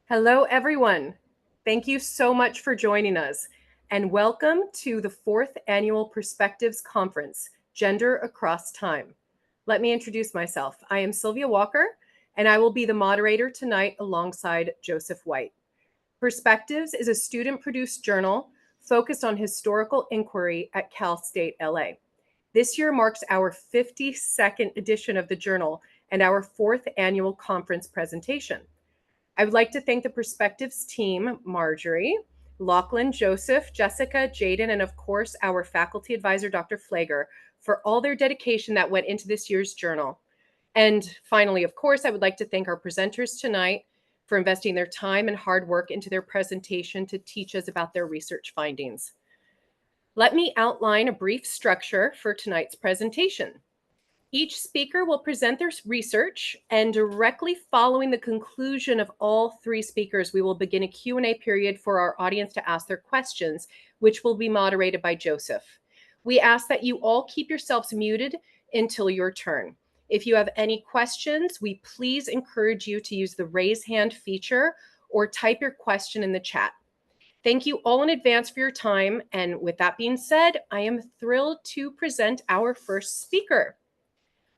Hello, everyone. Thank you so much for joining us, and welcome to the fourth annual Perspectives Conference, Gender Across Time. Let me introduce myself. I am Sylvia Walker, and I will be the moderator tonight alongside Joseph White. Perspectives is a student-produced journal focused on historical inquiry at Cal State LA. This year marks our 52nd edition of the journal and our fourth annual conference presentation. I would like to thank the Perspectives team, Marjorie, Lachlan, Joseph, Jessica, Jaden, and of course, our faculty advisor, Dr. Flager, for all their dedication that went into this year's journal. And finally, of course, I would like to thank our presenters tonight for investing their time and hard work into their presentation to teach us about their research findings. Let me outline a brief structure for tonight's presentation. Each speaker will present their research, and directly following the conclusion of all three speakers, we will begin a Q&A period for our audience to ask their questions, which will be moderated by Joseph. We ask that you all keep yourselves muted until your turn. If you have any questions, we please encourage you to use the raise hand feature or type your question in the chat. Thank you all in advance for your time. And with that being said, I am thrilled to present our first speaker,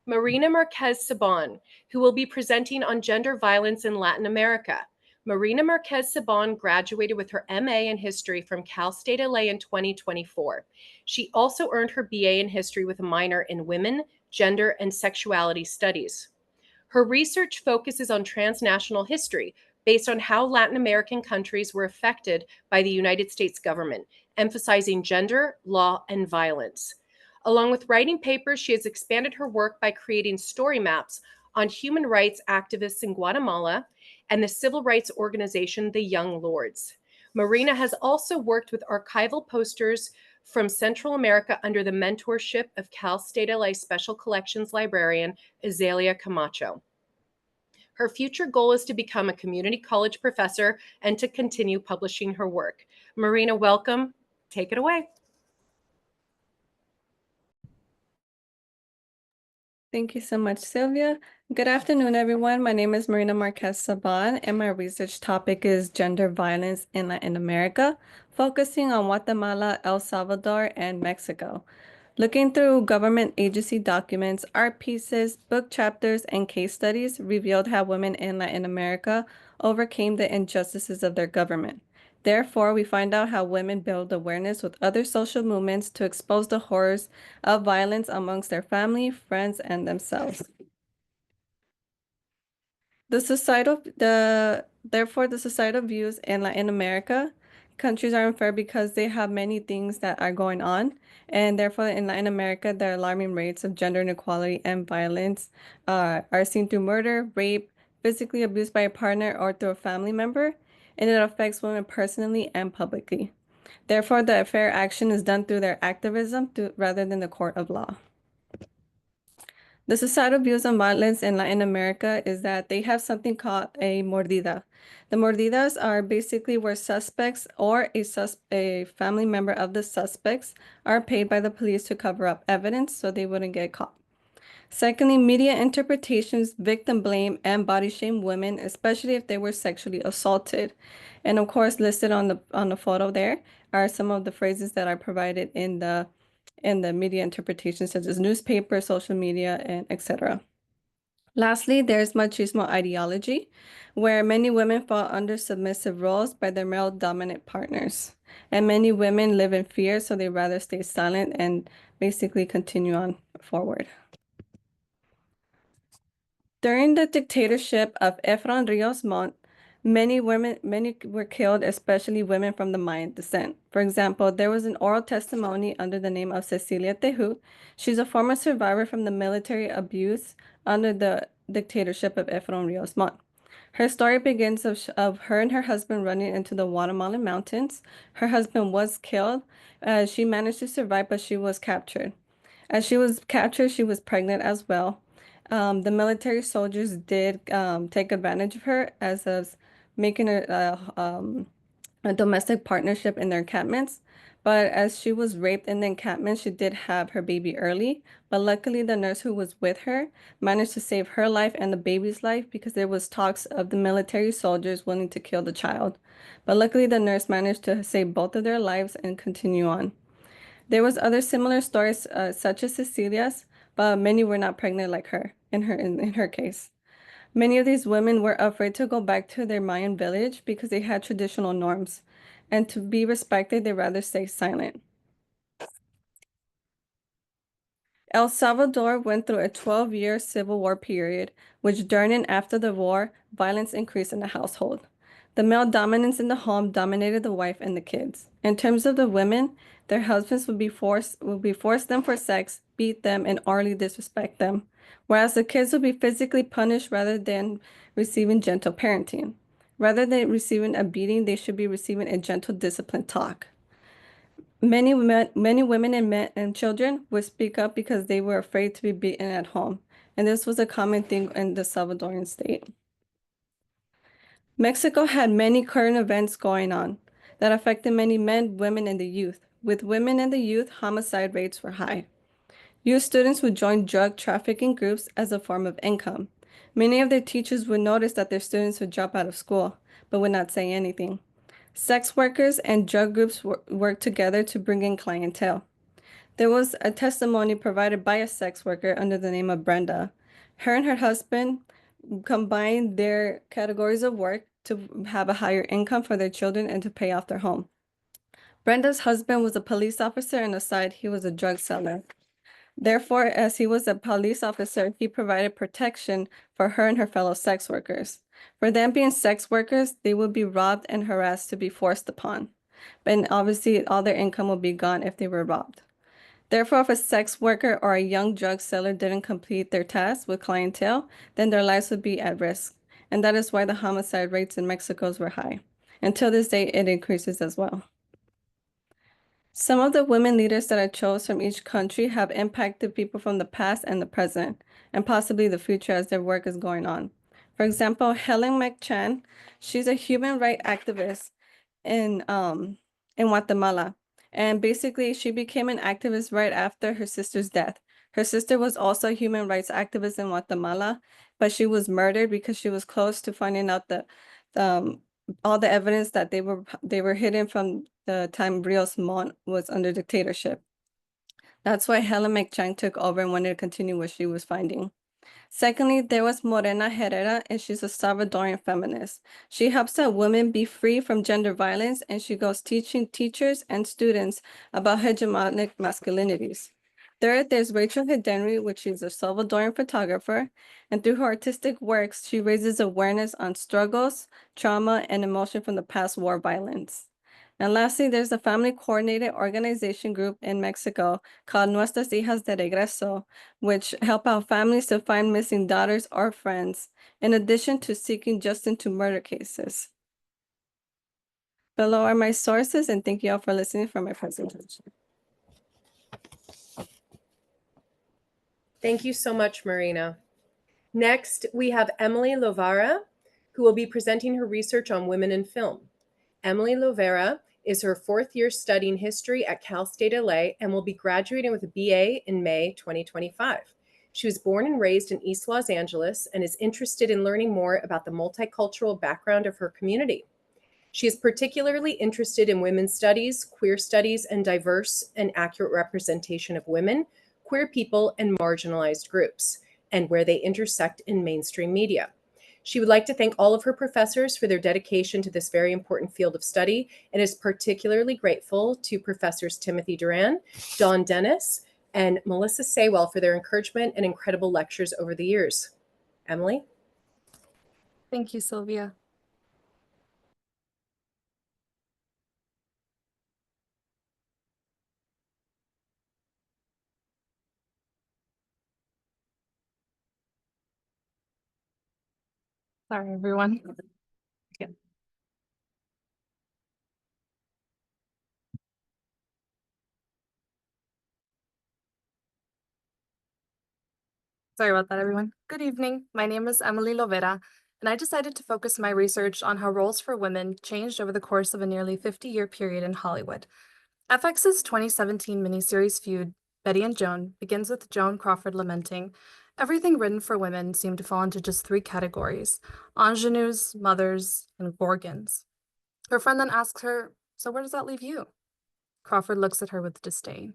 Marina Marquez Saban, who will be presenting on gender violence in Latin America. Marina Marquez Saban graduated with her MA in history from Cal State LA in 2024. She also earned her BA in history with a minor in women, gender, and sexuality studies. Her research focuses on transnational history based on how Latin American countries were affected by the United States government, emphasizing gender, law, and violence. Along with writing papers, she has expanded her work by creating story maps on human rights activists in Guatemala and the civil rights organization, the Young Lords. Marina has also worked with archival posters from Central America under the mentorship of Cal State LA Special Collections librarian Azalea Camacho. Her future goal is to become a community college professor and to continue publishing her work. Marina, welcome. Take it away. Thank you so much, Sylvia. Good afternoon, everyone. My name is Marina Marquez Saban, and my research topic is gender violence in Latin America, focusing on Guatemala, El Salvador, and Mexico. Looking through government agency documents, art pieces, book chapters, and case studies revealed how women in Latin America overcame the injustices of their government. Therefore, we find out how women build awareness with other social movements to expose the horrors of violence amongst their family, friends, and themselves. Therefore, the societal views in Latin America countries are unfair because they have many things that are going on, and therefore in Latin America, the alarming rates of gender inequality and violence are seen through murder, rape, physically abused by a partner or through a family member, and it affects women personally and publicly. Therefore, the fair action is done through their activism rather than the court of law. The societal views on violence in Latin America is that they have something called a mordida. The mordidas are basically where suspects or a family member of the suspects are paid by the police to cover up evidence so they wouldn't get caught. Secondly, media interpretations victim blame and body shame women, especially if they were sexually assaulted. And of course, listed on the photo there are some of the phrases that are provided in the media interpretations, such as newspaper, social media, and etc. Lastly, there's machismo ideology, where many women fall under submissive roles by their male dominant partners. And many women live in fear, so they rather stay silent and basically continue on forward. During the dictatorship of Efrain Rios Montt, many were killed, especially women from the Mayan descent. For example, there was an oral testimony under the name of Cecilia Tehu. She's a former survivor from the military abuse under the dictatorship of Efrain Rios Montt. Her story begins of her and her husband running into the Guatemalan mountains. Her husband was killed. She managed to survive, but she was captured. As she was captured, she was pregnant as well. The military soldiers did take advantage of her as of making her a domestic partnership in their encampments. But as she was raped in the encampment, she did have her baby early. But luckily, the nurse who was with her managed to save her life and the baby's life because there was talks of the military soldiers willing to kill the child. But luckily, the nurse managed to save both of their lives and continue on. There was other similar stories, such as Cecilia's, but many were not pregnant like her in her case. Many of these women were afraid to go back to their Mayan village because they had traditional norms, and to be respected, they rather stay silent. El Salvador went through a 12-year civil war period, which during and after the war, violence increased in the household. The male dominance in the home dominated the wife and the kids. In terms of the women, their husbands would be force them for sex, beat them, and orally disrespect them, whereas the kids would be physically punished rather than receiving gentle parenting. Rather than receiving a beating, they should be receiving a gentle disciplined talk. Many women and men and children would speak up because they were afraid to be beaten at home, and this was a common thing in the Salvadorian state. Mexico had many current events going on that affected many men, women, and the youth. With women and the youth, homicide rates were high. Youth students would join drug trafficking groups as a form of income. Many of their teachers would notice that their students would drop out of school, but would not say anything. Sex workers and drug groups worked together to bring in clientele. There was a testimony provided by a sex worker under the name of Brenda. Her and her husband combined their categories of work to have a higher income for their children and to pay off their home. Brenda's husband was a police officer, and aside, he was a drug seller. Therefore, as he was a police officer, he provided protection for her and her fellow sex workers. For them being sex workers, they would be robbed and harassed to be forced upon. And obviously, all their income would be gone if they were robbed. Therefore, if a sex worker or a young drug seller didn't complete their tasks with clientele, then their lives would be at risk. And that is why the homicide rates in Mexico were high. Until this day, it increases as well. Some of the women leaders that I chose from each country have impacted people from the past and the present, and possibly the future as their work is going on. For example, Helen McChan, she's a human rights activist in Guatemala. And basically she became an activist right after her sister's death. Her sister was also a human rights activist in Guatemala, but she was murdered because she was close to finding out um all the evidence that they were hidden from the time Rios Montt was under dictatorship. That's why Helen McChang took over and wanted to continue what she was finding. Secondly, there was Morena Herrera, and she's a Salvadorian feminist. She helps that women be free from gender violence, and she goes teaching teachers and students about hegemonic masculinities. Third, there's Rachel Hidenry, which is a Salvadorian photographer, and through her artistic works, she raises awareness on struggles, trauma, and emotion from the past war violence. And lastly, there's a family coordinated organization group in Mexico called Nuestras Hijas de Regreso, which help out families to find missing daughters or friends, in addition to seeking justice to murder cases. Below are my sources, and thank you all for listening for my presentation. Thank you so much, Marina. Next, we have Emily Lovara, who will be presenting her research on women in film. Emily Lovera is her fourth year studying history at Cal State LA and will be graduating with a BA in May 2025. She was born and raised in East Los Angeles and is interested in learning more about the multicultural background of her community. She is particularly interested in women's studies, queer studies, and diverse and accurate representation of women, queer people, and marginalized groups, and where they intersect in mainstream media. She would like to thank all of her professors for their dedication to this very important field of study, and is particularly grateful to Professors Timothy Duran, Dawn Dennis, and Melissa Saywell for their encouragement and incredible lectures over the years. Emily? Thank you, Sylvia. Sorry, everyone. Yeah. Sorry about that, everyone. Good evening. My name is Emily Lovera, and I decided to focus my research on how roles for women changed over the course of a nearly 50-year period in Hollywood. FX's 2017 miniseries feud, Betty and Joan, begins with Joan Crawford lamenting, "Everything written for women seemed to fall into just three categories: ingenues, mothers, and gorgons." Her friend then asks her, "So where does that leave you?" Crawford looks at her with disdain.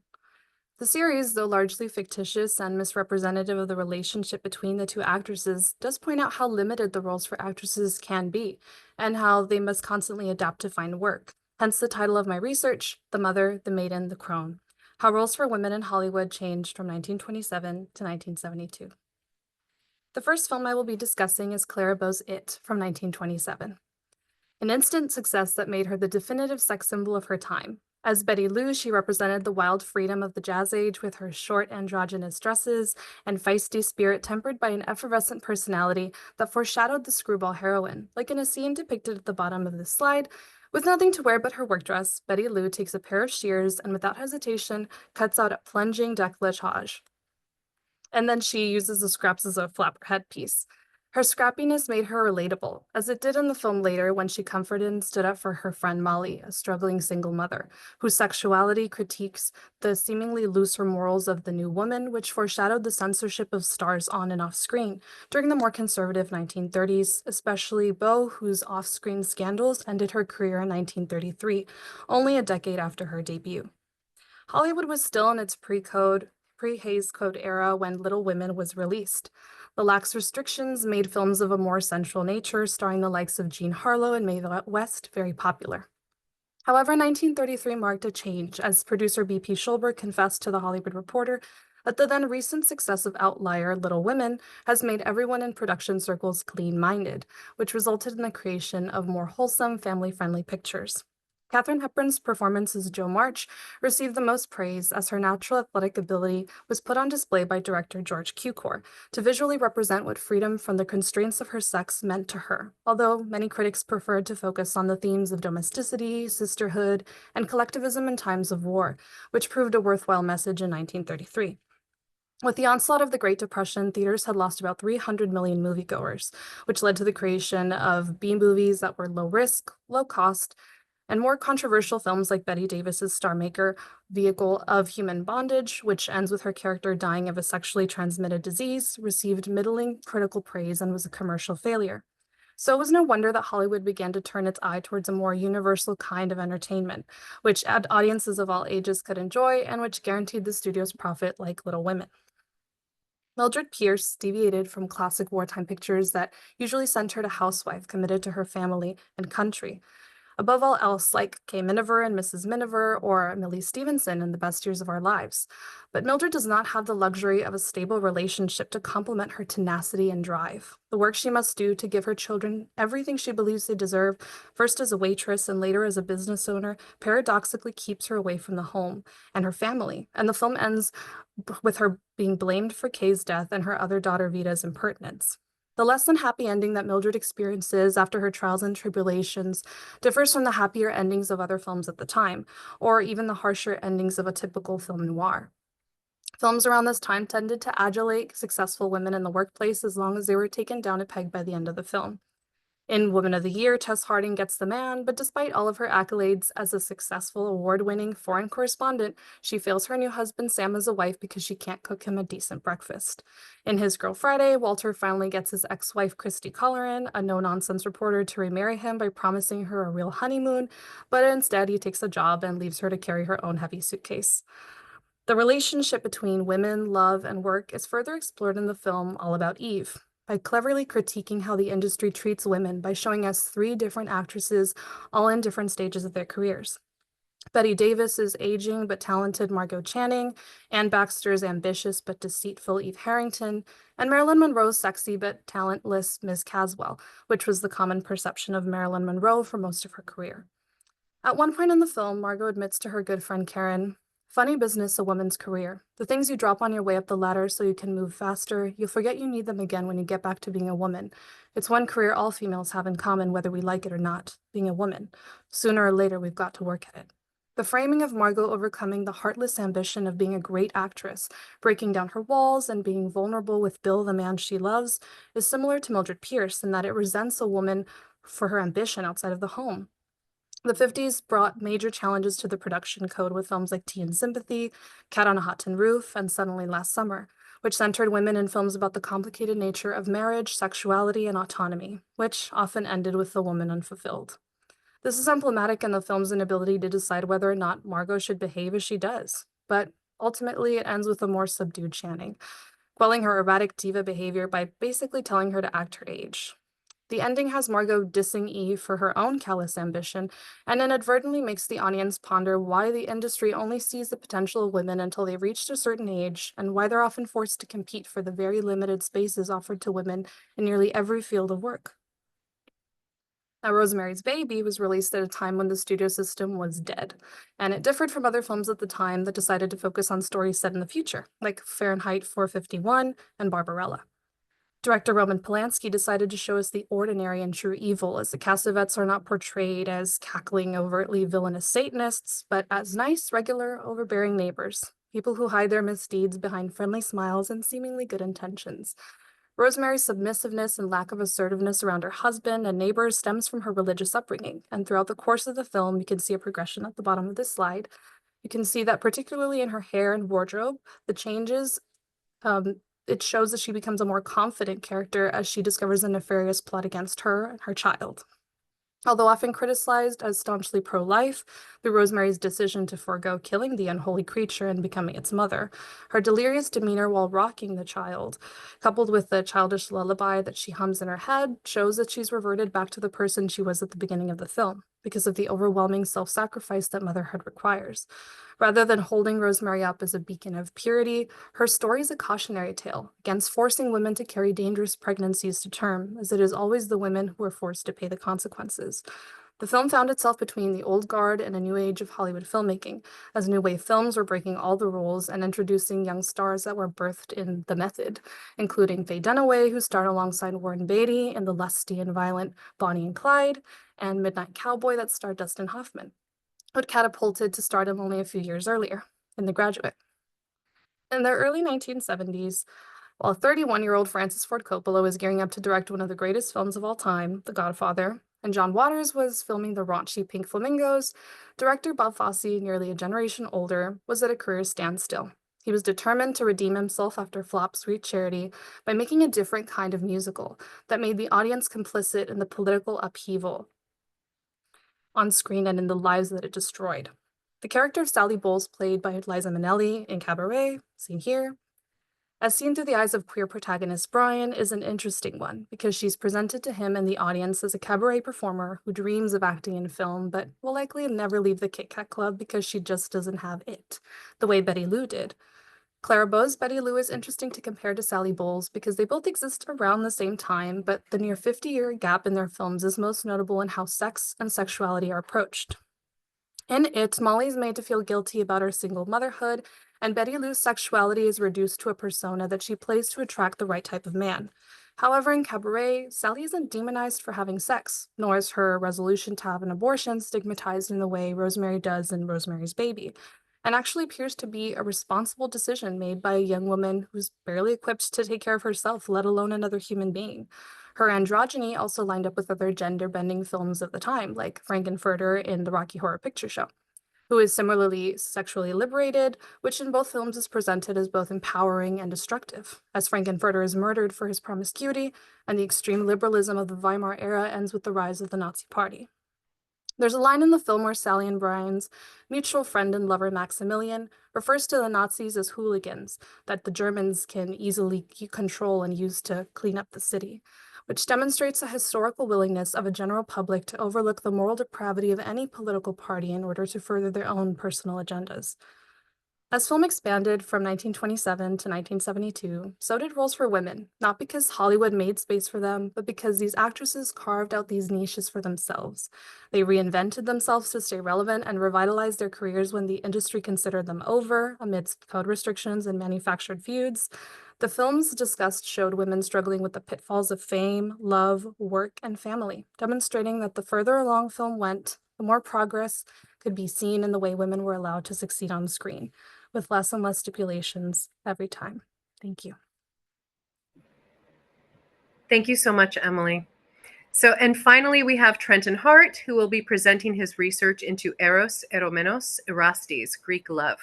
The series, though largely fictitious and misrepresentative of the relationship between the two actresses, does point out how limited the roles for actresses can be, and how they must constantly adapt to find work. Hence the title of my research, The Mother, the Maiden, the Crone: How Roles for Women in Hollywood Changed from 1927 to 1972. The first film I will be discussing is Clara Bow's It from 1927. An instant success that made her the definitive sex symbol of her time. As Betty Lou, she represented the wild freedom of the Jazz Age with her short androgynous dresses and feisty spirit tempered by an effervescent personality that foreshadowed the screwball heroine. Like in a scene depicted at the bottom of this slide, with nothing to wear but her work dress, Betty Lou takes a pair of shears and without hesitation cuts out a plunging décolletage. And then she uses the scraps as a flapper headpiece. Her scrappiness made her relatable, as it did in the film later when she comforted and stood up for her friend Molly, a struggling single mother, whose sexuality critiques the seemingly looser morals of the new woman, which foreshadowed the censorship of stars on and off screen during the more conservative 1930s, especially Beau, whose off-screen scandals ended her career in 1933, only a decade after her debut. Hollywood was still in its pre-Hays Code era when Little Women was released. The lax restrictions made films of a more sensual nature, starring the likes of Jean Harlow and Mae West, very popular. However, 1933 marked a change, as producer B.P. Schulberg confessed to The Hollywood Reporter that the then recent success of Outlier, Little Women, has made everyone in production circles clean-minded, which resulted in the creation of more wholesome, family-friendly pictures. Katharine Hepburn's performance as Jo March received the most praise, as her natural athletic ability was put on display by director George Cukor to visually represent what freedom from the constraints of her sex meant to her, although many critics preferred to focus on the themes of domesticity, sisterhood, and collectivism in times of war, which proved a worthwhile message in 1933. With the onslaught of the Great Depression, theaters had lost about 300 million moviegoers, which led to the creation of B movies that were low risk, low cost, and more controversial films like Betty Davis's Star Maker vehicle of Human Bondage, which ends with her character dying of a sexually transmitted disease, received middling critical praise and was a commercial failure. So it was no wonder that Hollywood began to turn its eye towards a more universal kind of entertainment, which audiences of all ages could enjoy and which guaranteed the studio's profit, like Little Women. Mildred Pierce deviated from classic wartime pictures that usually centered a housewife committed to her family and country. Above all else, like Kay Miniver and Mrs. Miniver, or Millie Stevenson in The Best Years of Our Lives. But Mildred does not have the luxury of a stable relationship to complement her tenacity and drive. The work she must do to give her children everything she believes they deserve, first as a waitress and later as a business owner, paradoxically keeps her away from the home and her family. And the film ends with her being blamed for Kay's death and her other daughter Vita's impertinence. The less than happy ending that Mildred experiences after her trials and tribulations differs from the happier endings of other films at the time, or even the harsher endings of a typical film noir. Films around this time tended to adulate successful women in the workplace as long as they were taken down a peg by the end of the film. In Woman of the Year, Tess Harding gets the man, but despite all of her accolades as a successful award-winning foreign correspondent, she fails her new husband Sam as a wife because she can't cook him a decent breakfast. In His Girl Friday, Walter finally gets his ex-wife Christy Colleran, a no-nonsense reporter, to remarry him by promising her a real honeymoon, but instead he takes a job and leaves her to carry her own heavy suitcase. The relationship between women, love, and work is further explored in the film All About Eve, by cleverly critiquing how the industry treats women by showing us three different actresses, all in different stages of their careers. Betty Davis is aging but talented Margot Channing, Anne Baxter's ambitious but deceitful Eve Harrington, and Marilyn Monroe's sexy but talentless Ms. Caswell, which was the common perception of Marilyn Monroe for most of her career. At one point in the film, Margot admits to her good friend Karen, "Funny business, a woman's career. The things you drop on your way up the ladder so you can move faster, you'll forget you need them again when you get back to being a woman. It's one career all females have in common, whether we like it or not, being a woman. Sooner or later, we've got to work at it." The framing of Margot overcoming the heartless ambition of being a great actress, breaking down her walls, and being vulnerable with Bill, the man she loves, is similar to Mildred Pierce in that it resents a woman for her ambition outside of the home. The 50s brought major challenges to the production code with films like Tea and Sympathy, Cat on a Hot Tin Roof, and Suddenly Last Summer, which centered women in films about the complicated nature of marriage, sexuality, and autonomy, which often ended with the woman unfulfilled. This is emblematic in the film's inability to decide whether or not Margot should behave as she does, but ultimately it ends with a more subdued Channing, quelling her erratic diva behavior by basically telling her to act her age. The ending has Margot dissing Eve for her own callous ambition, and inadvertently makes the audience ponder why the industry only sees the potential of women until they've reached a certain age, and why they're often forced to compete for the very limited spaces offered to women in nearly every field of work. Now, Rosemary's Baby was released at a time when the studio system was dead, and it differed from other films at the time that decided to focus on stories set in the future, like Fahrenheit 451 and Barbarella. Director Roman Polanski decided to show us the ordinary and true evil, as the Cassavetes are not portrayed as cackling, overtly villainous Satanists, but as nice, regular, overbearing neighbors, people who hide their misdeeds behind friendly smiles and seemingly good intentions. Rosemary's submissiveness and lack of assertiveness around her husband and neighbors stems from her religious upbringing, and throughout the course of the film, you can see a progression at the bottom of this slide. You can see that particularly in her hair and wardrobe, the changes, it shows that she becomes a more confident character as she discovers a nefarious plot against her and her child. Although often criticized as staunchly pro-life, through Rosemary's decision to forego killing the unholy creature and becoming its mother, her delirious demeanor while rocking the child, coupled with the childish lullaby that she hums in her head, shows that she's reverted back to the person she was at the beginning of the film, because of the overwhelming self-sacrifice that motherhood requires. Rather than holding Rosemary up as a beacon of purity, her story is a cautionary tale against forcing women to carry dangerous pregnancies to term, as it is always the women who are forced to pay the consequences. The film found itself between the old guard and a new age of Hollywood filmmaking, as new wave films were breaking all the rules and introducing young stars that were birthed in The Method, including Faye Dunaway, who starred alongside Warren Beatty in the lusty and violent Bonnie and Clyde, and Midnight Cowboy that starred Dustin Hoffman, but catapulted to stardom only a few years earlier in The Graduate. In the early 1970s, while 31-year-old Francis Ford Coppola was gearing up to direct one of the greatest films of all time, The Godfather, and John Waters was filming the raunchy Pink Flamingos, director Bob Fosse, nearly a generation older, was at a career standstill. He was determined to redeem himself after flop Sweet Charity by making a different kind of musical that made the audience complicit in the political upheaval on screen and in the lives that it destroyed. The character of Sally Bowles, played by Liza Minnelli in Cabaret, seen here, as seen through the eyes of queer protagonist Brian, is an interesting one because she's presented to him and the audience as a cabaret performer who dreams of acting in film, but will likely never leave the Kit Kat Club because she just doesn't have it, the way Betty Lou did. Clara Bow's Betty Lou is interesting to compare to Sally Bowles because they both exist around the same time, but the near 50-year gap in their films is most notable in how sex and sexuality are approached. In it, Molly is made to feel guilty about her single motherhood, and Betty Lou's sexuality is reduced to a persona that she plays to attract the right type of man. However, in Cabaret, Sally isn't demonized for having sex, nor is her resolution to have an abortion stigmatized in the way Rosemary does in Rosemary's Baby, and actually appears to be a responsible decision made by a young woman who's barely equipped to take care of herself, let alone another human being. Her androgyny also lined up with other gender-bending films of the time, like Frankenfurter in the Rocky Horror Picture Show, who is similarly sexually liberated, which in both films is presented as both empowering and destructive, as Frankenfurter is murdered for his promiscuity, and the extreme liberalism of the Weimar era ends with the rise of the Nazi Party. There's a line in the film where Sally and Brian's mutual friend and lover Maximilian refers to the Nazis as hooligans that the Germans can easily control and use to clean up the city, which demonstrates a historical willingness of a general public to overlook the moral depravity of any political party in order to further their own personal agendas. As film expanded from 1927 to 1972, so did roles for women, not because Hollywood made space for them, but because these actresses carved out these niches for themselves. They reinvented themselves to stay relevant and revitalized their careers when the industry considered them over, amidst code restrictions and manufactured feuds. The films discussed showed women struggling with the pitfalls of fame, love, work, and family, demonstrating that the further along film went, the more progress could be seen in the way women were allowed to succeed on the screen, with less and less stipulations every time. Thank you. Thank you so much, Emily. So, and finally, we have Trenton Hart, who will be presenting his research into Eros, Eromenos, Erastes, Greek love.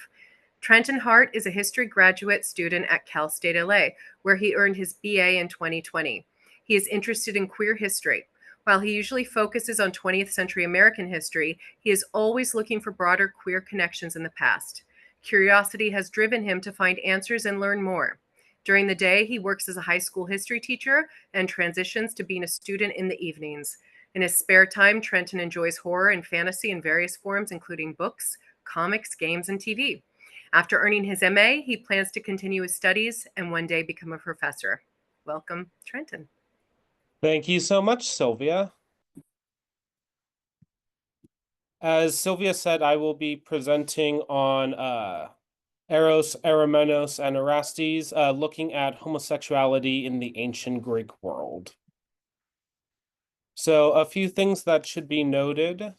Trenton Hart is a history graduate student at Cal State LA, where he earned his BA in 2020. He is interested in queer history. While he usually focuses on 20th century American history, he is always looking for broader queer connections in the past. Curiosity has driven him to find answers and learn more. During the day, he works as a high school history teacher and transitions to being a student in the evenings. In his spare time, Trenton enjoys horror and fantasy in various forms, including books, comics, games, and TV. After earning his MA, he plans to continue his studies and one day become a professor. Welcome, Trenton. Thank you so much, Sylvia. As Sylvia said, I will be presenting on Eros, Eromenos, and Erastes, looking at homosexuality in the ancient Greek world. So a few things that should be noted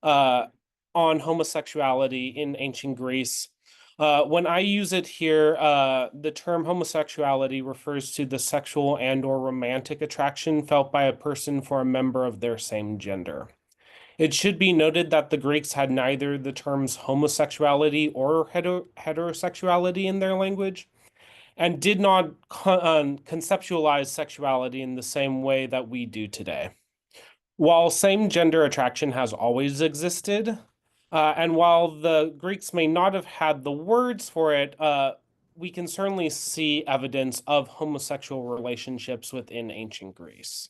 on homosexuality in ancient Greece. When I use it here, the term homosexuality refers to the sexual and/or romantic attraction felt by a person for a member of their same gender. It should be noted that the Greeks had neither the terms homosexuality or heterosexuality in their language, and did not conceptualize sexuality in the same way that we do today. While same-gender attraction has always existed, and while the Greeks may not have had the words for it, we can certainly see evidence of homosexual relationships within ancient Greece.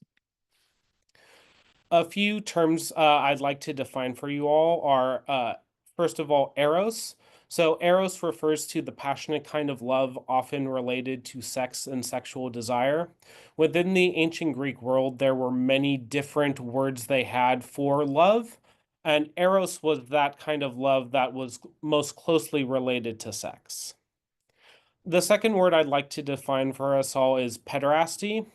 A few terms I'd like to define for you all are, first of all, eros. So eros refers to the passionate kind of love often related to sex and sexual desire. Within the ancient Greek world, there were many different words they had for love, and eros was that kind of love that was most closely related to sex. The second word I'd like to define for us all is pederasty.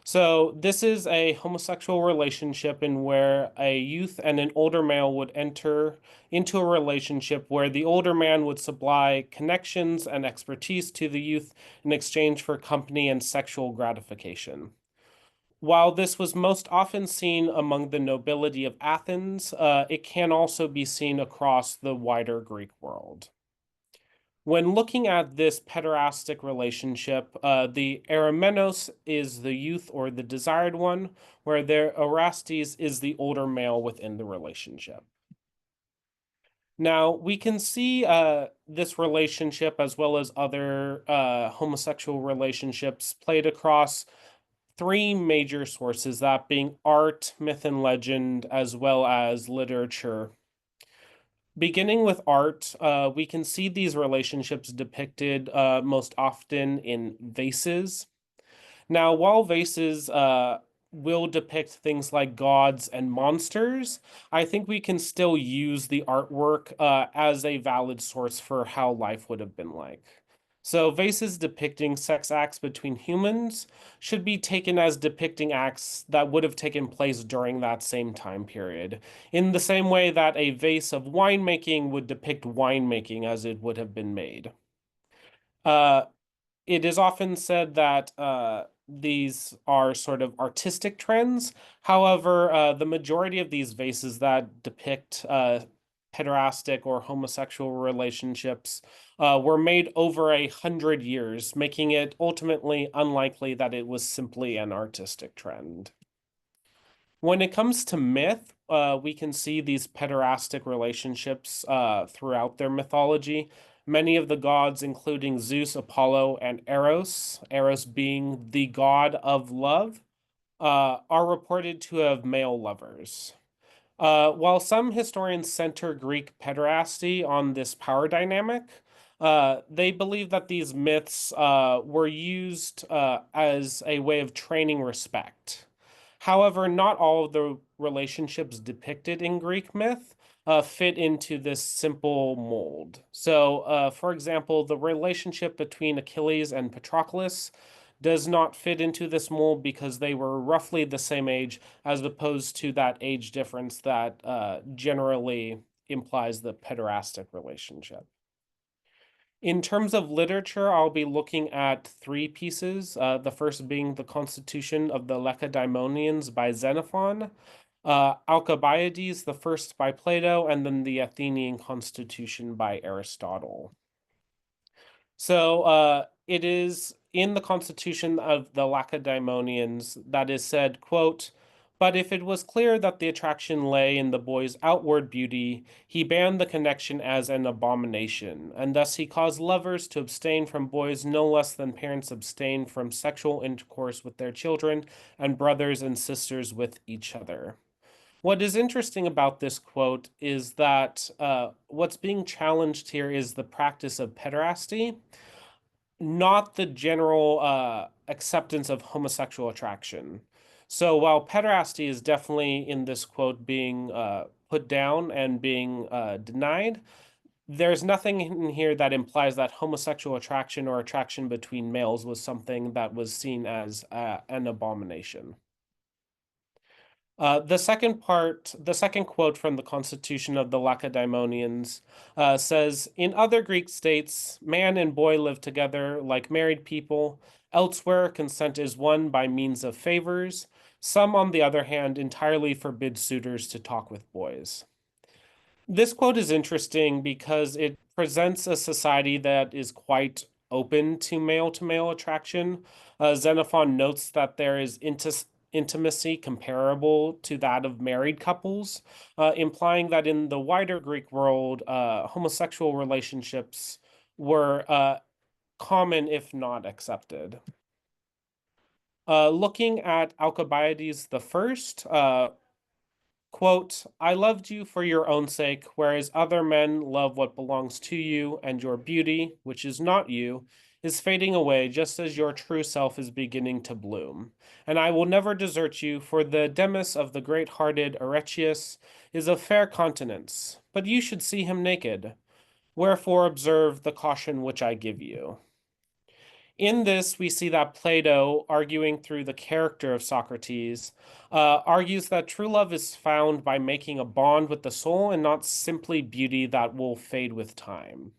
So this is a homosexual relationship in where a youth and an older male would enter into a relationship where the older man would supply connections and expertise to the youth in exchange for company and sexual gratification. While this was most often seen among the nobility of Athens, it can also be seen across the wider Greek world. When looking at this pederastic relationship, the eromenos is the youth or the desired one, where the erastes is the older male within the relationship. Now, we can see this relationship as well as other homosexual relationships played across three major sources, that being art, myth and legend, as well as literature. Beginning with art, we can see these relationships depicted most often in vases. Now, while vases will depict things like gods and monsters, I think we can still use the artwork as a valid source for how life would have been like. So vases depicting sex acts between humans should be taken as depicting acts that would have taken place during that same time period, in the same way that a vase of winemaking would depict winemaking as it would have been made. It is often said that these are sort of artistic trends. However, the majority of these vases that depict pederastic or homosexual relationships were made over 100 years, making it ultimately unlikely that it was simply an artistic trend. When it comes to myth, we can see these pederastic relationships throughout their mythology. Many of the gods, including Zeus, Apollo, and Eros being the god of love, are reported to have male lovers. While some historians center Greek pederasty on this power dynamic, they believe that these myths were used as a way of training respect. However, not all of the relationships depicted in Greek myth fit into this simple mold. So, for example, the relationship between Achilles and Patroclus does not fit into this mold because they were roughly the same age, as opposed to that age difference that generally implies the pederastic relationship. In terms of literature, I'll be looking at three pieces. The first being the Constitution of the Lacedaemonians by Xenophon, Alcibiades the First by Plato, and then the Athenian Constitution by Aristotle. So it is in the Constitution of the Lacedaemonians that is said, quote, "But if it was clear that the attraction lay in the boy's outward beauty, he banned the connection as an abomination, and thus he caused lovers to abstain from boys no less than parents abstain from sexual intercourse with their children, and brothers and sisters with each other." What is interesting about this quote is that what's being challenged here is the practice of pederasty, not the general acceptance of homosexual attraction. So while pederasty is definitely in this quote being put down and being denied, there's nothing in here that implies that homosexual attraction or attraction between males was something that was seen as an abomination. The second quote from the Constitution of the Lacedaemonians says, "In other Greek states, man and boy live together like married people. Elsewhere, consent is won by means of favors. Some, on the other hand, entirely forbid suitors to talk with boys." This quote is interesting because it presents a society that is quite open to male attraction. Xenophon notes that there is intimacy comparable to that of married couples, implying that in the wider Greek world, homosexual relationships were common, if not accepted. Looking at Alcibiades the First, quote, "I loved you for your own sake, whereas other men love what belongs to you, and your beauty, which is not you, is fading away just as your true self is beginning to bloom. And I will never desert you, for the Demus of the great-hearted Arechius is of fair countenance, but you should see him naked. Wherefore observe the caution which I give you." In this, we see that Plato, arguing through the character of Socrates, argues that true love is found by making a bond with the soul and not simply beauty that will fade with time.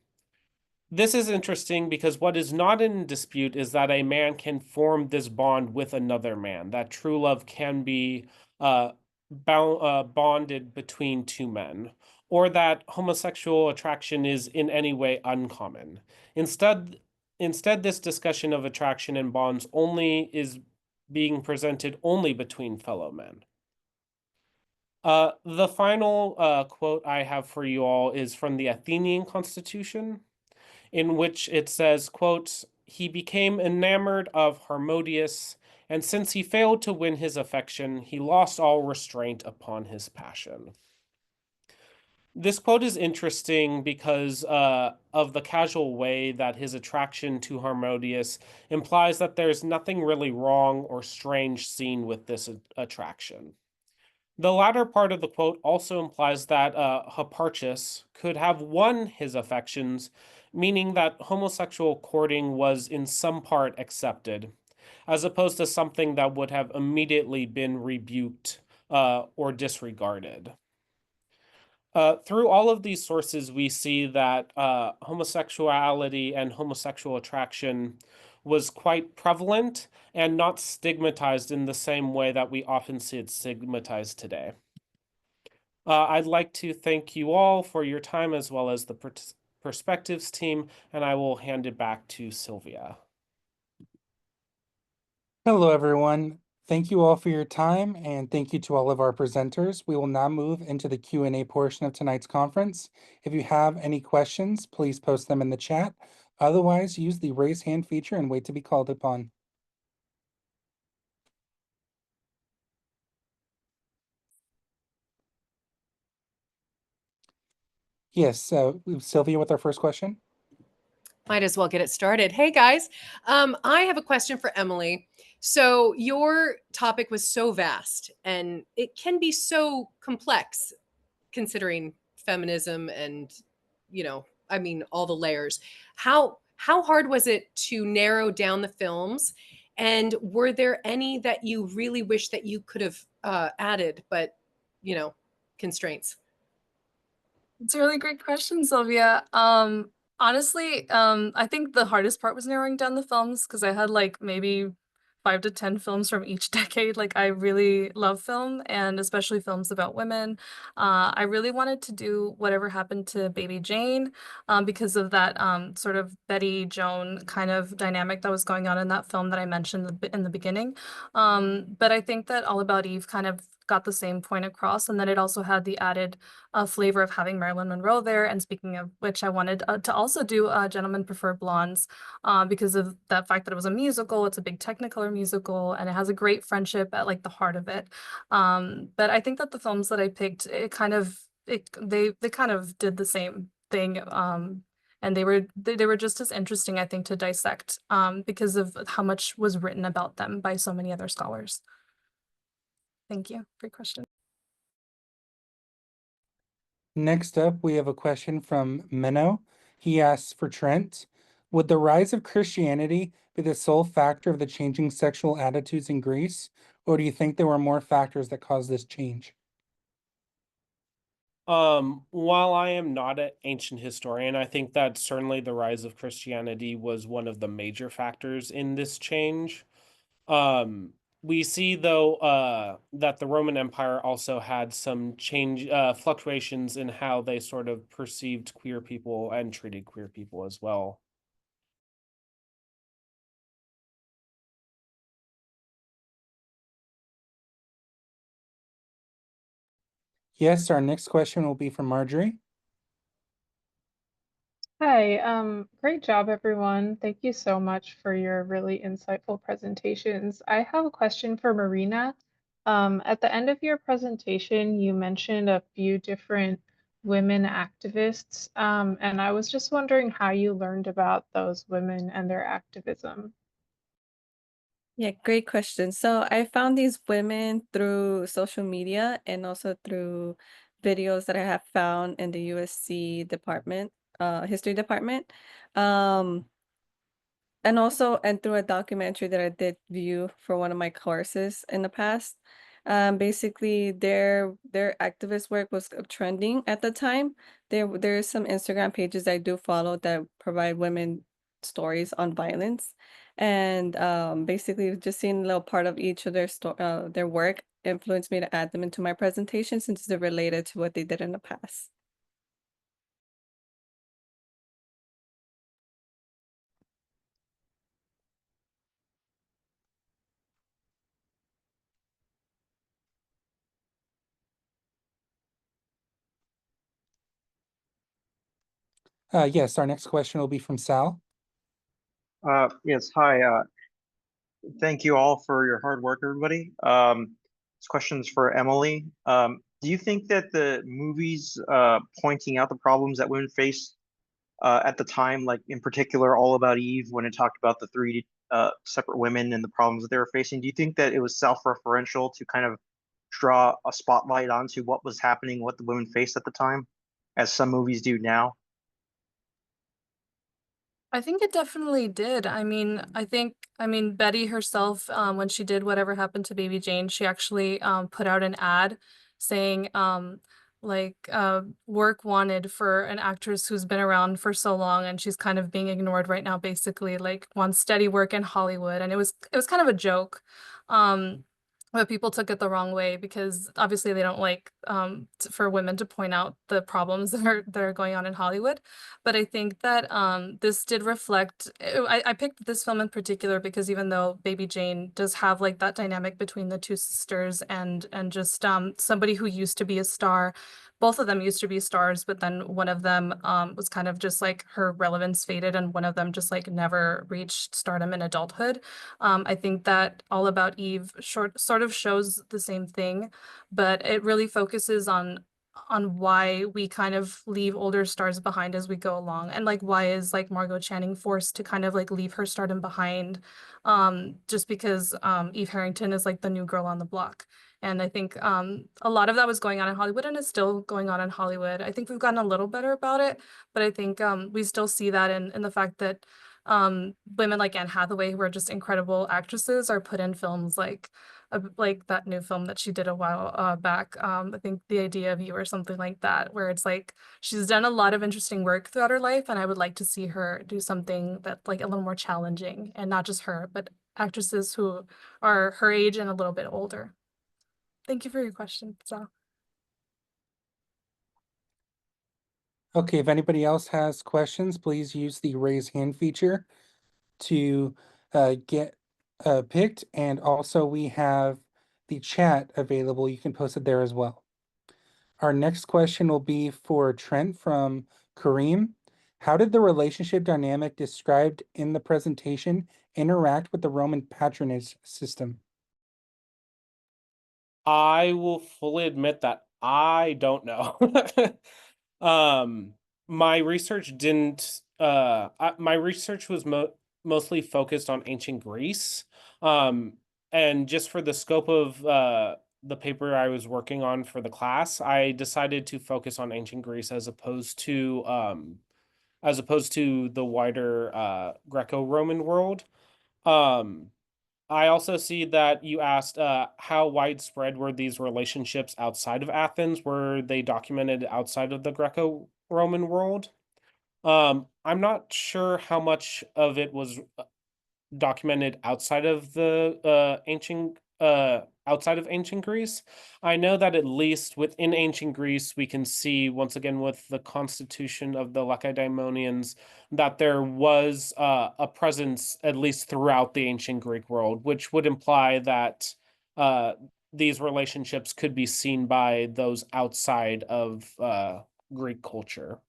This is interesting because what is not in dispute is that a man can form this bond with another man, that true love can be bonded between two men, or that homosexual attraction is in any way uncommon. Instead, this discussion of attraction and bonds only is being presented only between fellow men. The final quote I have for you all is from the Athenian Constitution, in which it says, quote, "He became enamored of Harmodius, and since he failed to win his affection, he lost all restraint upon his passion." This quote is interesting because of the casual way that his attraction to Harmodius implies that there's nothing really wrong or strange seen with this attraction. The latter part of the quote also implies that Hipparchus could have won his affections, meaning that homosexual courting was in some part accepted, as opposed to something that would have immediately been rebuked or disregarded. Through all of these sources, we see that homosexuality and homosexual attraction was quite prevalent and not stigmatized in the same way that we often see it stigmatized today. I'd like to thank you all for your time as well as the Perspectives team, and I will hand it back to Sylvia. Hello, everyone. Thank you all for your time, and thank you to all of our presenters. We will now move into the Q&A portion of tonight's conference. If you have any questions, please post them in the chat. Otherwise, use the raise hand feature and wait to be called upon. Yes, Sylvia with our first question. Might as well get it started. Hey guys, I have a question for Emily. So your topic was so vast and it can be so complex considering feminism and, I mean, all the layers. How hard was it to narrow down the films? And were there any that you really wish that you could have added, but, constraints? It's a really great question, Sylvia. Honestly, I think the hardest part was narrowing down the films because I had like maybe 5 to 10 films from each decade. Like I really love film and especially films about women. I really wanted to do Whatever Happened to Baby Jane, because of that sort of Betty Joan kind of dynamic that was going on in that film that I mentioned in the beginning. But I think that All About Eve kind of got the same point across, and then it also had the added flavor of having Marilyn Monroe there. And speaking of which, I wanted to also do Gentlemen Prefer Blondes, because of that fact that it was a musical. It's a big Technicolor musical, and it has a great friendship at like the heart of it. But I think that the films that I picked, they kind of did the same thing. And they were just as interesting, I think, to dissect, because of how much was written about them by so many other scholars. Thank you. Great question. Next up, we have a question from Menno. He asks for Trent, would the rise of Christianity be the sole factor of the changing sexual attitudes in Greece, or do you think there were more factors that caused this change? While I am not an ancient historian, I think that certainly the rise of Christianity was one of the major factors in this change. We see though that the Roman Empire also had some change fluctuations in how they sort of perceived queer people and treated queer people as well. Yes, our next question will be from Marjorie. Hi, great job, everyone. Thank you so much for your really insightful presentations. I have a question for Marina. At the end of your presentation, you mentioned a few different women activists, and I was just wondering how you learned about those women and their activism. Yeah, great question. So I found these women through social media and also through videos that I have found in the USC department, history department. Um, and also and through a documentary that I did view for one of my courses in the past. Basically their activist work was trending at the time. There's some Instagram pages I do follow that provide women stories on violence. And basically just seeing a little part of each of their work influenced me to add them into my presentation since they're related to what they did in the past. Yes, our next question will be from Sal. Yes, hi. Thank you all for your hard work, everybody. This question's for Emily. Do you think that the movies pointing out the problems that women face at the time, like in particular All About Eve, when it talked about the three separate women and the problems that they were facing, do you think that it was self-referential to kind of draw a spotlight onto what was happening, what the women faced at the time, as some movies do now? I think it definitely did. I mean, Betty herself, when she did Whatever Happened to Baby Jane, she actually put out an ad saying, work wanted for an actress who's been around for so long and she's kind of being ignored right now, basically, like wants steady work in Hollywood. And it was kind of a joke. Um, but people took it the wrong way because obviously they don't like for women to point out the problems that are going on in Hollywood. But I think that this did reflect. I picked this film in particular because even though Baby Jane does have like that dynamic between the two sisters and just somebody who used to be a star, both of them used to be stars, but then one of them was kind of just like her relevance faded, and one of them just like never reached stardom in adulthood. I think that All About Eve sort of shows the same thing, but it really focuses on why we kind of leave older stars behind as we go along, and like why is like Margot Channing forced to kind of like leave her stardom behind, just because Eve Harrington is like the new girl on the block. And I think a lot of that was going on in Hollywood and is still going on in Hollywood. I think we've gotten a little better about it, but I think we still see that in the fact that women like Anne Hathaway, who are just incredible actresses, are put in films like like that new film that she did a while back. I think The Idea of You or something like that, where it's like she's done a lot of interesting work throughout her life, and I would like to see her do something that's like a little more challenging, and not just her, but actresses who are her age and a little bit older. Thank you for your question, Sal. Okay, if anybody else has questions, please use the raise hand feature to get picked. And also we have the chat available. You can post it there as well. Our next question will be for Trent from Kareem. How did the relationship dynamic described in the presentation interact with the Roman patronage system? I will fully admit that I don't know. My research didn't my research was mostly focused on ancient Greece. And just for the scope of the paper I was working on for the class, I decided to focus on ancient Greece as opposed to the wider Greco-Roman world. I also see that you asked how widespread were these relationships outside of Athens? Were they documented outside of the Greco-Roman world? I'm not sure how much of it was documented outside of the outside of ancient Greece. I know that at least within ancient Greece, we can see once again with the constitution of the Lacedaemonians that there was a presence at least throughout the ancient Greek world, which would imply that these relationships could be seen by those outside of Greek culture.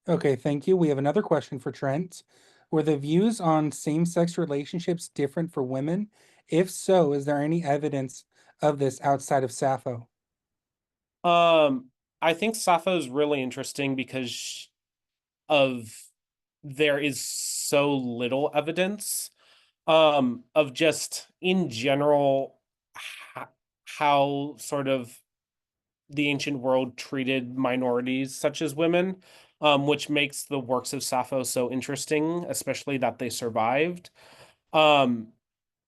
Okay, thank you. We have another question for Trent. Were the views on same-sex relationships different for women? If so, is there any evidence of this outside of Sappho? I think Sappho is really interesting because of there is so little evidence of just in general how sort of the ancient world treated minorities such as women, which makes the works of Sappho so interesting, especially that they survived. Um,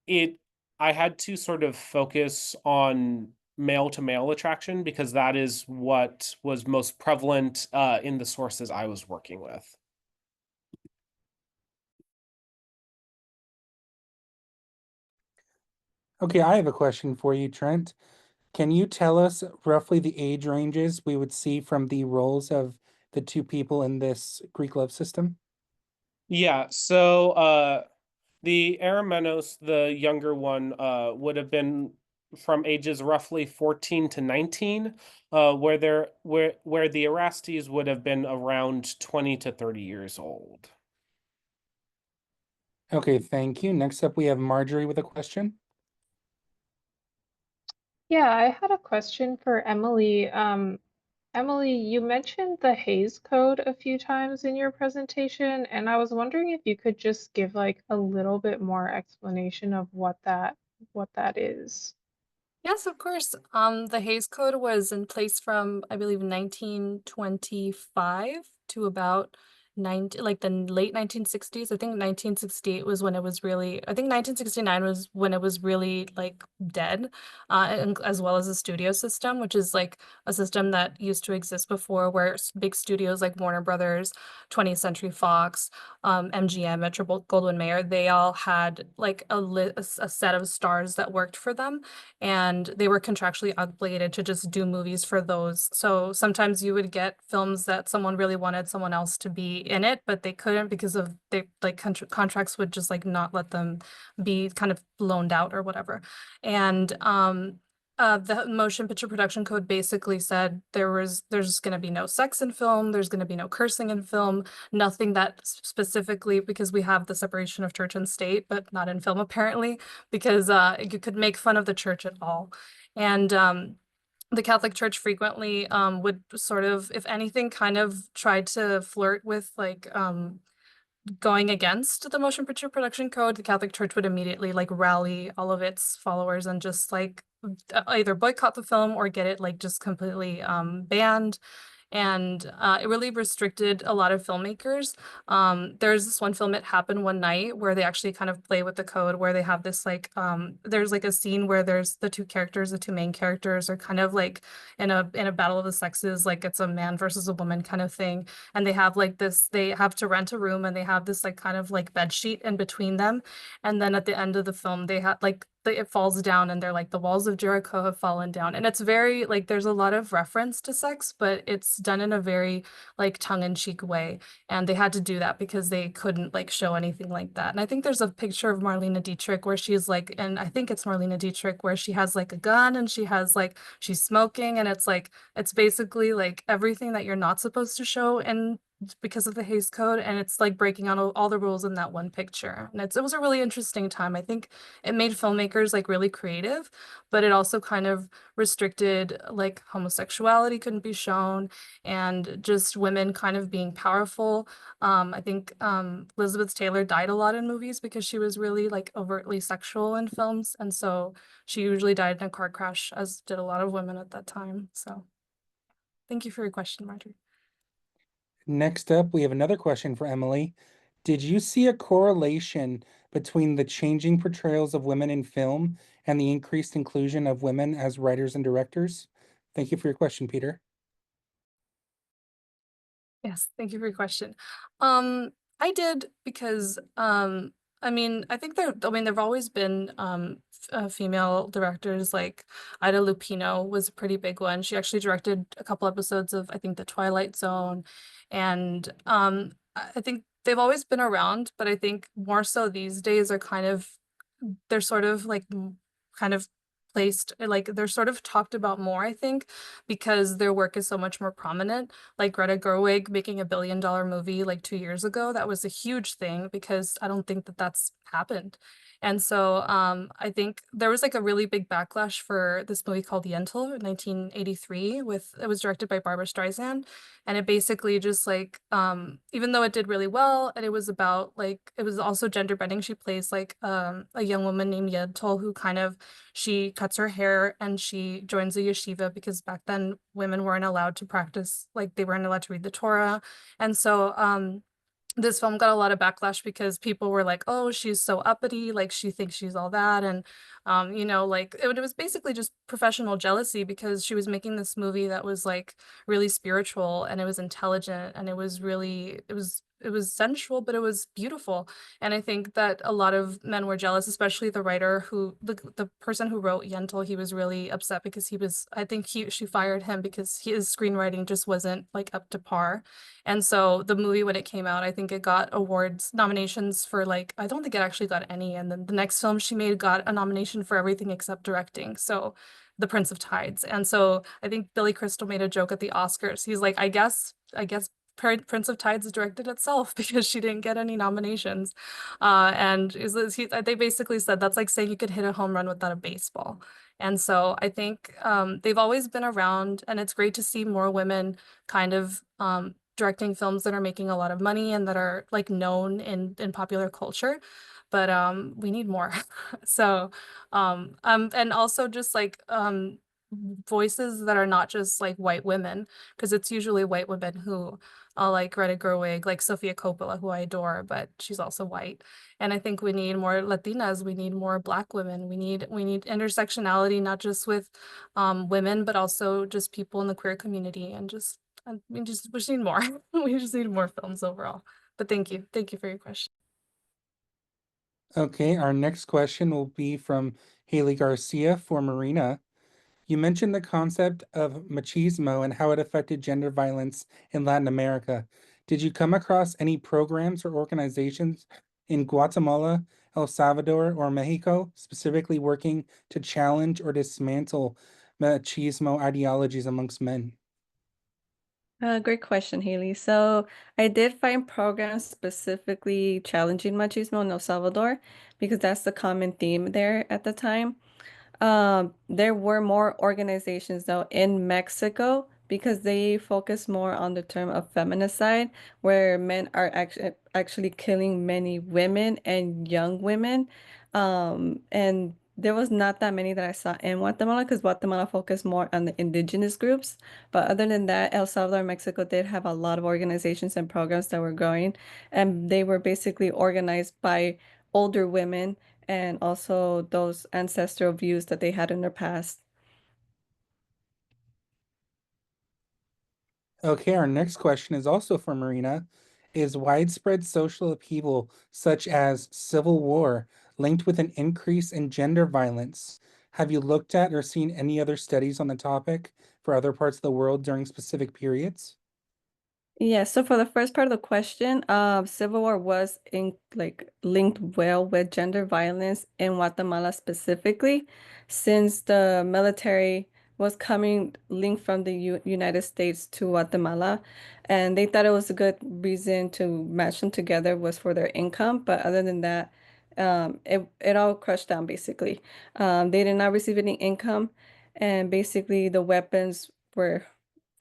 it I had to sort of focus on male to male attraction because that is what was most prevalent in the sources I was working with. Okay, I have a question for you, Trent. Can you tell us roughly the age ranges we would see from the roles of the two people in this Greek love system? Yeah, so the Arimenos, the younger one, would have been from ages roughly 14 to 19, where the Erastes would have been around 20 to 30 years old. Okay, thank you. Next up, we have Marjorie with a question. Yeah, I had a question for Emily. Emily, you mentioned the Hays Code a few times in your presentation, and I was wondering if you could just give like a little bit more explanation of what that is. Yes, of course. The Hays Code was in place from, I believe, 1925 to about like the late 1960s. I think 1968 was when it was really, I think 1969 was when it was really like dead, and as well as the studio system, which is like a system that used to exist before where big studios like Warner Brothers, 20th Century Fox, MGM, Metro Goldwyn Mayer, they all had like a set of stars that worked for them, and they were contractually obligated to just do movies for those. So sometimes you would get films that someone really wanted someone else to be in it, but they couldn't because of they like contracts would just like not let them be kind of loaned out or whatever. And the motion picture production code basically said there's going to be no sex in film, there's going to be no cursing in film, nothing that specifically, because we have the separation of church and state, but not in film apparently, because you could make fun of the church at all. And the Catholic Church frequently would sort of, if anything, kind of try to flirt with like going against the motion picture production code. The Catholic Church would immediately like rally all of its followers and just like either boycott the film or get it like just completely banned. and it really restricted a lot of filmmakers. There's this one film, It Happened One Night, where they actually kind of play with the code, where they have this like there's like a scene where there's the two main characters are kind of like in a battle of the sexes, like it's a man versus a woman kind of thing, and they have like this, they have to rent a room, and they have this like kind of like bed sheet in between them, and then at the end of the film they have like it falls down, and they're like, the walls of Jericho have fallen down, and it's very like there's a lot of reference to sex, but it's done in a very like tongue-in-cheek way, and they had to do that because they couldn't like show anything like that. And I think there's a picture of Marlene Dietrich where she's like, and I think it's Marlene Dietrich where she has like a gun, and she has like she's smoking, and it's like it's basically like everything that you're not supposed to show and because of the Hays Code, and it's like breaking out all the rules in that one picture. And it was a really interesting time. I think it made filmmakers like really creative, but it also kind of restricted like homosexuality couldn't be shown, and just women kind of being powerful. I think Elizabeth Taylor died a lot in movies because she was really like overtly sexual in films, and so she usually died in a car crash, as did a lot of women at that time. So thank you for your question, Marjorie. Next up, we have another question for Emily. Did you see a correlation between the changing portrayals of women in film and the increased inclusion of women as writers and directors? Thank you for your question, Peter. Yes, thank you for your question. I did because I mean, there've always been female directors, like Ida Lupino was a pretty big one. She actually directed a couple episodes of, I think, The Twilight Zone, and I think they've always been around, but I think more so these days are kind of they're sort of like kind of placed like they're sort of talked about more, I think, because their work is so much more prominent. Like Greta Gerwig making $1 billion movie like 2 years ago, that was a huge thing because I don't think that that's happened. And so I think there was like a really big backlash for this movie called Yentl in 1983 with it was directed by Barbara Streisand, and it basically just like even though it did really well and it was about like it was also gender bending, she plays like a young woman named Yentl who kind of she cuts her hair and she joins a yeshiva because back then women weren't allowed to practice, like they weren't allowed to read the Torah. And so this film got a lot of backlash because people were like, oh, she's so uppity, like she thinks she's all that. And you know, like it was basically just professional jealousy because she was making this movie that was like really spiritual, and it was intelligent, and it was really it was sensual, but it was beautiful. And I think that a lot of men were jealous, especially the writer who the person who wrote Yentl. He was really upset because he was, I think she fired him because his screenwriting just wasn't like up to par. And so the movie, when it came out, I think it got awards nominations for like, I don't think it actually got any. And then the next film she made got a nomination for everything except directing. So The Prince of Tides. And so I think Billy Crystal made a joke at the Oscars. He's like, I guess Prince of Tides directed itself because she didn't get any nominations. And they basically said that's like saying you could hit a home run without a baseball. And so I think they've always been around, and it's great to see more women kind of directing films that are making a lot of money and that are like known in popular culture. But we need more. So and also just like voices that are not just like white women, because it's usually white women who like Greta Gerwig, like Sofia Coppola, who I adore, but she's also white. And I think we need more Latinas, we need more Black women, we need intersectionality, not just with women, but also just people in the queer community, and just we just need more. We just need more films overall. But thank you for your question. Okay, our next question will be from Haley Garcia for Marina. You mentioned the concept of machismo and how it affected gender violence in Latin America. Did you come across any programs or organizations in Guatemala, El Salvador, or Mexico specifically working to challenge or dismantle machismo ideologies amongst men? Great question, Haley. So I did find programs specifically challenging machismo in El Salvador because that's the common theme there at the time. There were more organizations though in Mexico because they focus more on the term of feminicide, where men are actually killing many women and young women. And there was not that many that I saw in Guatemala because Guatemala focused more on the indigenous groups. But other than that, El Salvador and Mexico did have a lot of organizations and programs that were growing, and they were basically organized by older women and also those ancestral views that they had in their past. Okay, our next question is also for Marina. Is widespread social upheaval, such as civil war, linked with an increase in gender violence? Have you looked at or seen any other studies on the topic for other parts of the world during specific periods? Yeah, so for the first part of the question, Civil War was in like linked well with gender violence in Guatemala specifically, since the military was coming linked from the U United States to Guatemala, and they thought it was a good reason to match them together was for their income, but other than that, it all crushed down basically. They did not receive any income, and basically the weapons were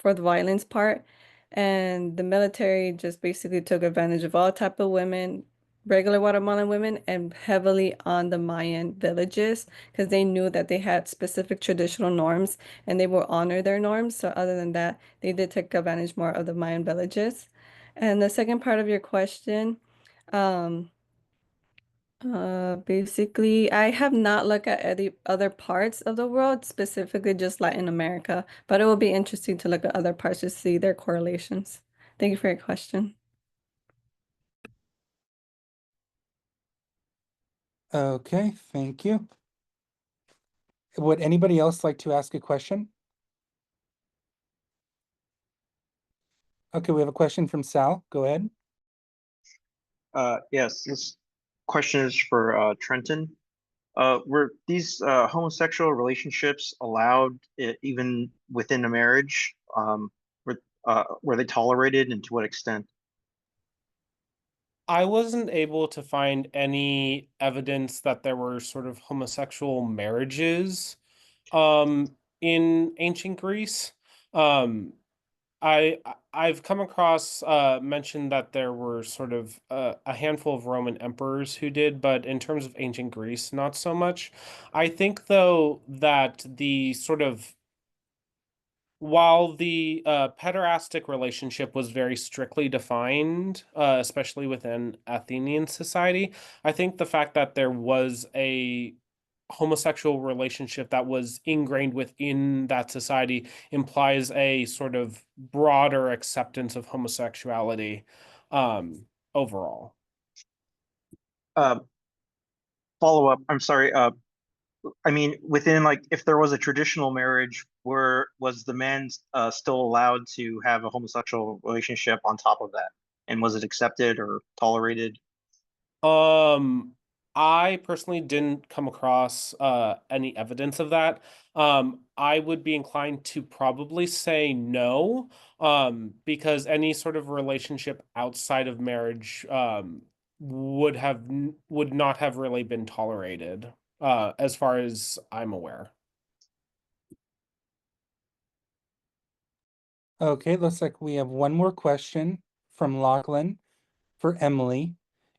for the violence part. And the military just basically took advantage of all type of women, regular Guatemalan women, and heavily on the Mayan villages because they knew that they had specific traditional norms and they will honor their norms. So other than that, they did take advantage more of the Mayan villages. And the second part of your question, um, basically, I have not looked at any other parts of the world, specifically just Latin America, but it will be interesting to look at other parts to see their correlations. Thank you for your question. Okay, thank you. Would anybody else like to ask a question? Okay, we have a question from Sal. Go ahead. Yes, this question is for Trenton. Were these homosexual relationships allowed even within a marriage? Were they tolerated, and to what extent? I wasn't able to find any evidence that there were sort of homosexual marriages in ancient Greece. Um, I've come across mentioned that there were sort of a handful of Roman emperors who did, but in terms of ancient Greece, not so much. I think though that the sort of while the pederastic relationship was very strictly defined, especially within Athenian society, I think the fact that there was a homosexual relationship that was ingrained within that society implies a sort of broader acceptance of homosexuality overall. Uh, Follow up. I'm sorry. I mean, within like, if there was a traditional marriage, was the man still allowed to have a homosexual relationship on top of that? And was it accepted or tolerated? Um, I personally didn't come across any evidence of that. I would be inclined to probably say no, because any sort of relationship outside of marriage would not have really been tolerated, as far as I'm aware. Okay, looks like we have one more question from Lachlan for Emily.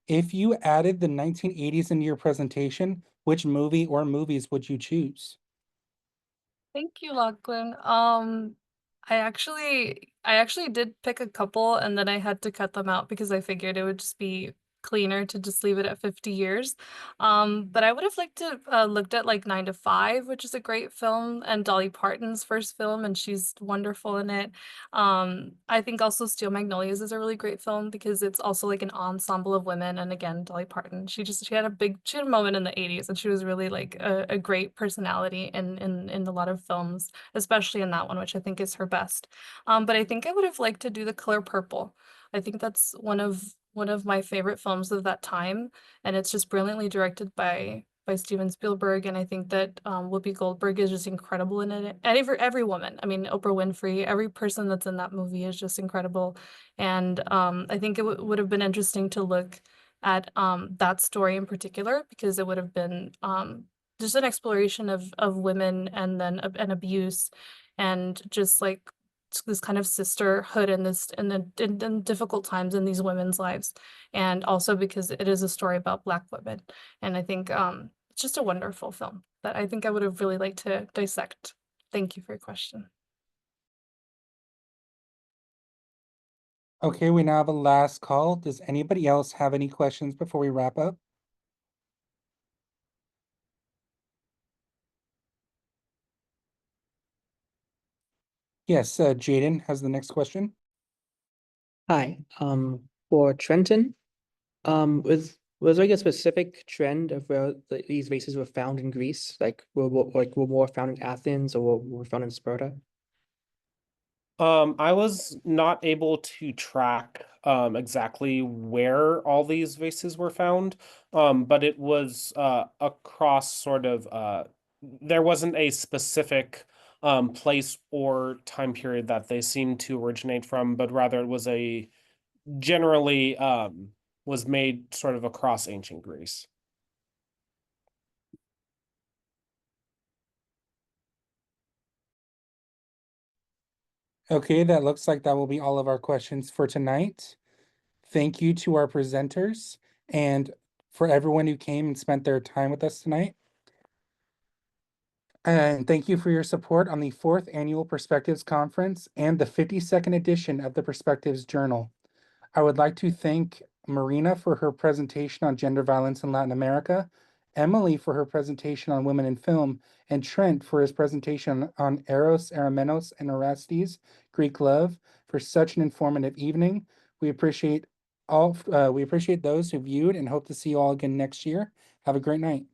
If you added the 1980s into your presentation, which movie or movies would you choose? Thank you, Lachlan. I actually did pick a couple and then I had to cut them out because I figured it would just be cleaner to just leave it at 50 years. But I would have liked to looked at like 9 to 5, which is a great film, and Dolly Parton's first film, and she's wonderful in it. I think also Steel Magnolias is a really great film because it's also like an ensemble of women, and again, Dolly Parton. She had a moment in the 80s and she was really like a great personality in a lot of films, especially in that one, which I think is her best. But I think I would have liked to do The Color Purple. I think that's one of my favorite films of that time, and it's just brilliantly directed by Steven Spielberg, and I think that Whoopi Goldberg is just incredible in it. And every woman, I mean Oprah Winfrey, every person that's in that movie is just incredible. And I think it would have been interesting to look at that story in particular because it would have been just an exploration of women and then an abuse and just like this kind of sisterhood in this in difficult times in these women's lives, and also because it is a story about Black women. And I think just a wonderful film that I think I would have really liked to dissect. Thank you for your question. Okay, we now have a last call. Does anybody else have any questions before we wrap up? Yes, Jaden has the next question. Hi, for Trenton, was there like a specific trend of where these vases were found in Greece? Like were more found in Athens or were found in Sparta? I was not able to track exactly where all these vases were found, but it was across sort of there wasn't a specific place or time period that they seemed to originate from, but rather it was a generally was made sort of across ancient Greece. Okay, that looks like that will be all of our questions for tonight. Thank you to our presenters and for everyone who came and spent their time with us tonight. And thank you for your support on the 4th Annual Perspectives Conference and the 52nd edition of the Perspectives Journal. I would like to thank Marina for her presentation on gender violence in Latin America, Emily for her presentation on women in film, and Trent for his presentation on Eros, Eramenos, and Orestes, Greek love, for such an informative evening. We appreciate those who viewed and hope to see you all again next year. Have a great night.